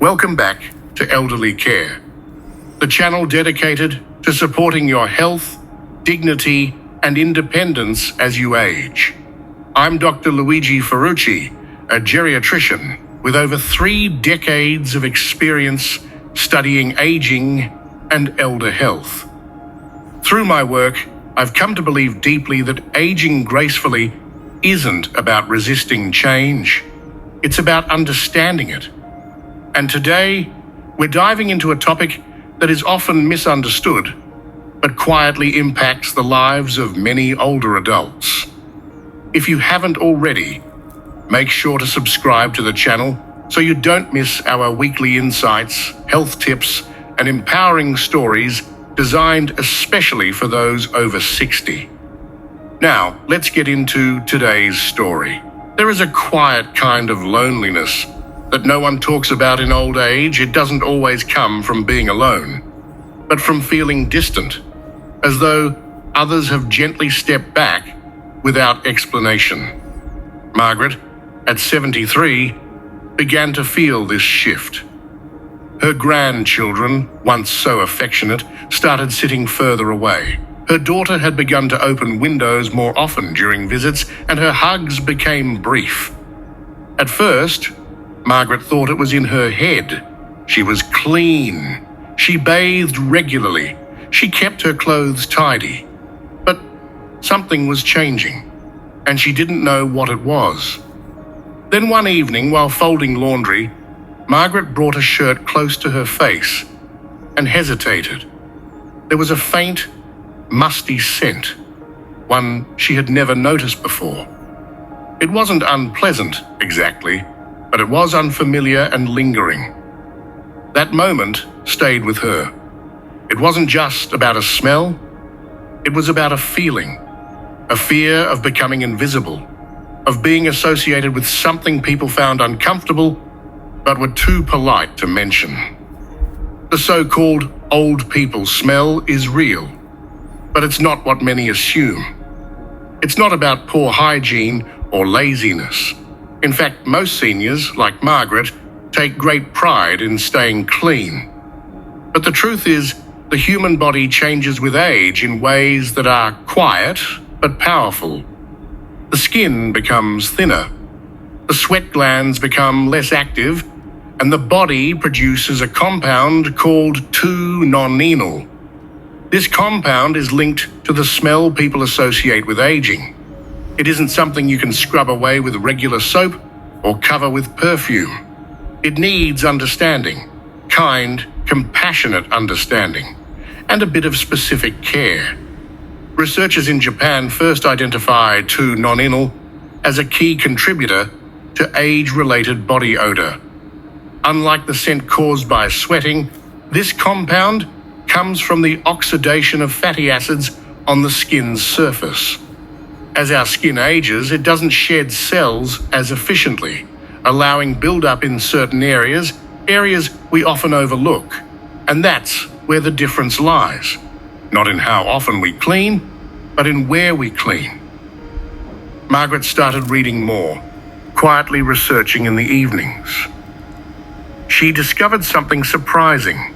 Welcome back to Elderly Care, the channel dedicated to supporting your health, dignity, and independence as you age. I'm Dr. Luigi Ferrucci, a geriatrician with over 3 decades of experience studying aging and elder health. Through my work, I've come to believe deeply that aging gracefully isn't about resisting change. It's about understanding it. And today, we're diving into a topic that is often misunderstood, but quietly impacts the lives of many older adults. If you haven't already, make sure to subscribe to the channel so you don't miss our weekly insights, health tips, and empowering stories designed especially for those over 60. Now, let's get into today's story. There is a quiet kind of loneliness that no one talks about in old age. It doesn't always come from being alone, but from feeling distant, as though others have gently stepped back without explanation. Margaret, at 73, began to feel this shift. Her grandchildren, once so affectionate, started sitting further away. Her daughter had begun to open windows more often during visits, and her hugs became brief. At first, Margaret thought it was in her head. She was clean. She bathed regularly. She kept her clothes tidy. But something was changing, and she didn't know what it was. Then one evening, while folding laundry, Margaret brought a shirt close to her face and hesitated. There was a faint, musty scent, one she had never noticed before. It wasn't unpleasant, exactly, but it was unfamiliar and lingering. That moment stayed with her. It wasn't just about a smell, it was about a feeling, a fear of becoming invisible, of being associated with something people found uncomfortable but were too polite to mention. The so-called old people smell is real, but it's not what many assume. It's not about poor hygiene or laziness. In fact, most seniors, like Margaret, take great pride in staying clean. But the truth is, the human body changes with age in ways that are quiet but powerful. The skin becomes thinner, the sweat glands become less active, and the body produces a compound called 2-nonenal. This compound is linked to the smell people associate with aging. It isn't something you can scrub away with regular soap or cover with perfume. It needs understanding, kind, compassionate understanding, and a bit of specific care. Researchers in Japan first identified 2-nonenal as a key contributor to age-related body odor. Unlike the scent caused by sweating, this compound comes from the oxidation of fatty acids on the skin's surface. As our skin ages, it doesn't shed cells as efficiently, allowing buildup in certain areas we often overlook. And that's where the difference lies. Not in how often we clean, but in where we clean. Margaret started reading more, quietly researching in the evenings. She discovered something surprising.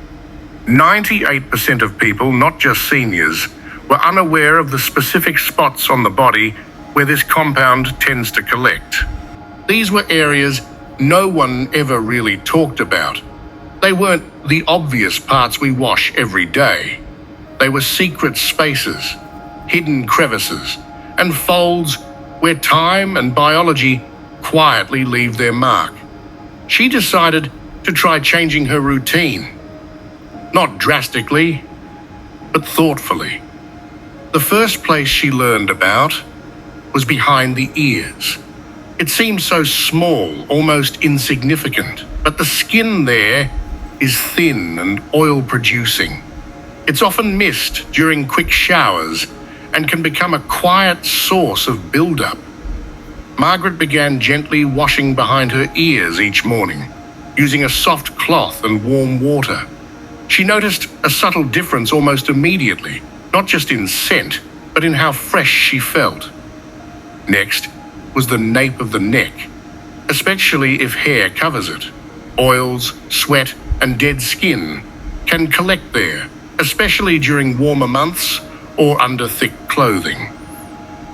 98% of people, not just seniors, were unaware of the specific spots on the body where this compound tends to collect. These were areas no one ever really talked about. They weren't the obvious parts we wash every day. They were secret spaces, hidden crevices, and folds where time and biology quietly leave their mark. She decided to try changing her routine. Not drastically, but thoughtfully. The first place she learned about was behind the ears. It seemed so small, almost insignificant, but the skin there is thin and oil-producing. It's often missed during quick showers and can become a quiet source of buildup. Margaret began gently washing behind her ears each morning, using a soft cloth and warm water. She noticed a subtle difference almost immediately, not just in scent, but in how fresh she felt. Next was the nape of the neck, especially if hair covers it. oils, sweat, and dead skin can collect there, especially during warmer months or under thick clothing.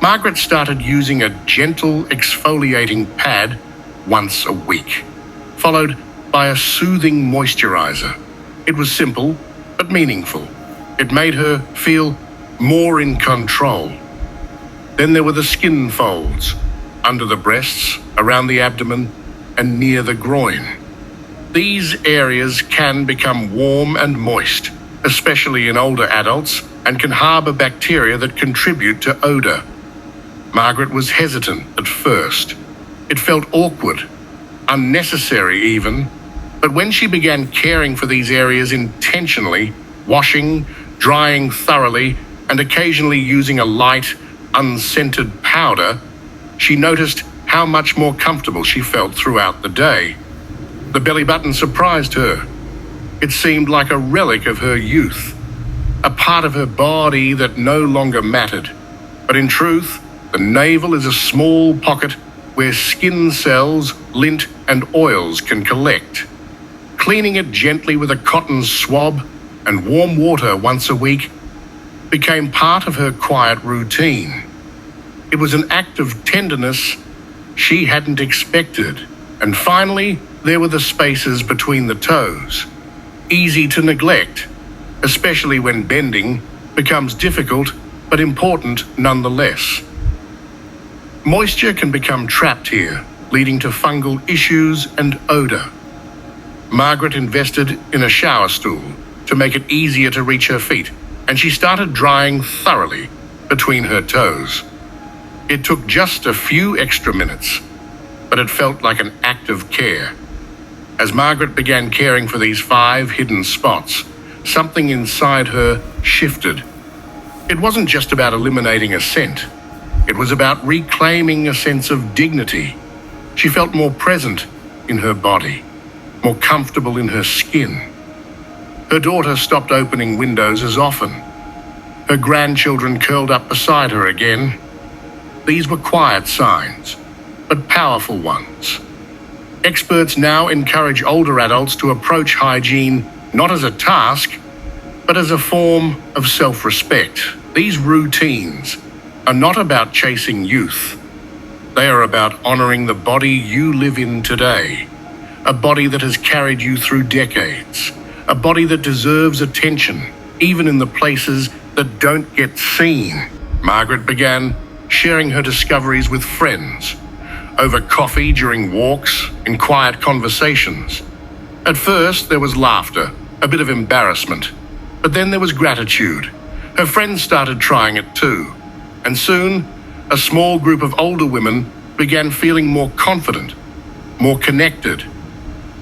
Margaret started using a gentle exfoliating pad once a week, followed by a soothing moisturizer. It was simple but meaningful. It made her feel more in control. Then there were the skin folds, under the breasts, around the abdomen, and near the groin. These areas can become warm and moist, especially in older adults, and can harbor bacteria that contribute to odor. Margaret was hesitant at first. It felt awkward, unnecessary even, but when she began caring for these areas intentionally, washing, drying thoroughly, and occasionally using a light, unscented powder, she noticed how much more comfortable she felt throughout the day. The belly button surprised her. It seemed like a relic of her youth, a part of her body that no longer mattered. But in truth, the navel is a small pocket where skin cells, lint, and oils can collect. Cleaning it gently with a cotton swab and warm water once a week became part of her quiet routine. It was an act of tenderness she hadn't expected. And finally, there were the spaces between the toes. Easy to neglect, especially when bending becomes difficult, but important nonetheless. Moisture can become trapped here, leading to fungal issues and odor. Margaret invested in a shower stool to make it easier to reach her feet, and she started drying thoroughly between her toes. It took just a few extra minutes, but it felt like an act of care. As Margaret began caring for these 5 hidden spots, something inside her shifted. It wasn't just about eliminating a scent. It was about reclaiming a sense of dignity. She felt more present in her body, more comfortable in her skin. Her daughter stopped opening windows as often. Her grandchildren curled up beside her again. These were quiet signs, but powerful ones. Experts now encourage older adults to approach hygiene not as a task, but as a form of self-respect. These routines are not about chasing youth. They are about honoring the body you live in today, a body that has carried you through decades, a body that deserves attention, even in the places that don't get seen. Margaret began sharing her discoveries with friends, over coffee during walks, in quiet conversations. At first, there was laughter, a bit of embarrassment, but then there was gratitude. Her friends started trying it too, and soon, a small group of older women began feeling more confident, more connected.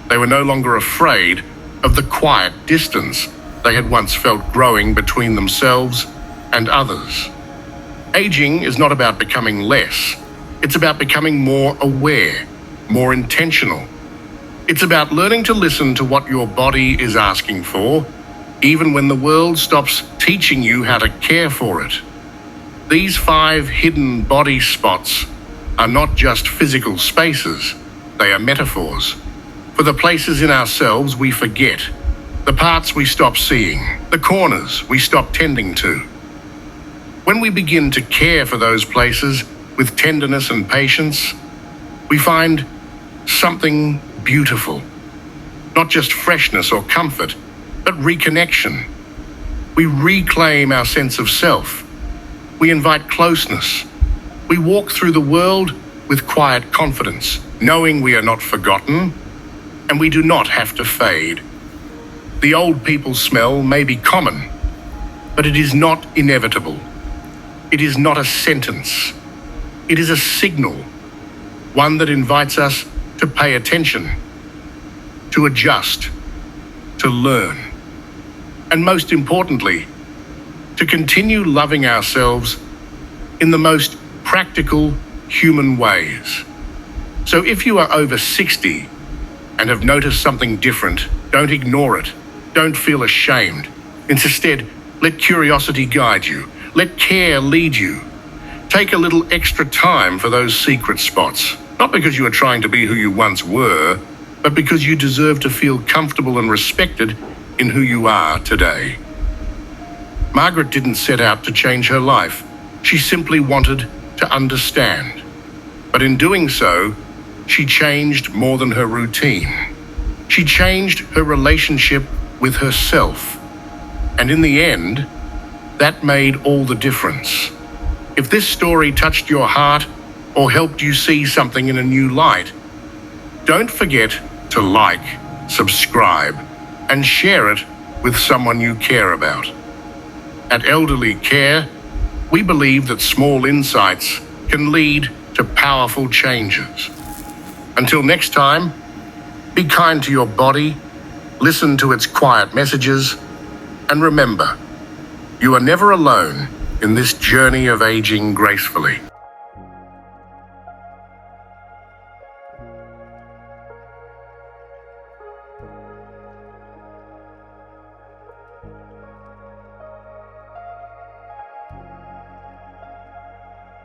They were no longer afraid of the quiet distance they had once felt growing between themselves and others. Aging is not about becoming less. It's about becoming more aware, more intentional. It's about learning to listen to what your body is asking for, even when the world stops teaching you how to care for it. These 5 hidden body spots are not just physical spaces, they are metaphors for the places in ourselves we forget, the parts we stop seeing, the corners we stop tending to. When we begin to care for those places with tenderness and patience, we find something beautiful. Not just freshness or comfort, but reconnection. We reclaim our sense of self. We invite closeness. We walk through the world with quiet confidence, knowing we are not forgotten, and we do not have to fade. The old people smell may be common, but it is not inevitable. It is not a sentence. It is a signal, one that invites us to pay attention, to adjust, to learn, and most importantly, to continue loving ourselves in the most practical human ways. So if you are over 60 and have noticed something different, don't ignore it. Don't feel ashamed. Instead, let curiosity guide you. Let care lead you. Take a little extra time for those secret spots, not because you are trying to be who you once were, but because you deserve to feel comfortable and respected in who you are today. Margaret didn't set out to change her life. She simply wanted to understand. But in doing so, she changed more than her routine. She changed her relationship with herself. And in the end, that made all the difference. If this story touched your heart or helped you see something in a new light, don't forget to like, subscribe, and share it with someone you care about. At Elderly Care, we believe that small insights can lead to powerful changes. Until next time, be kind to your body, listen to its quiet messages, and remember, you are never alone in this journey of aging gracefully.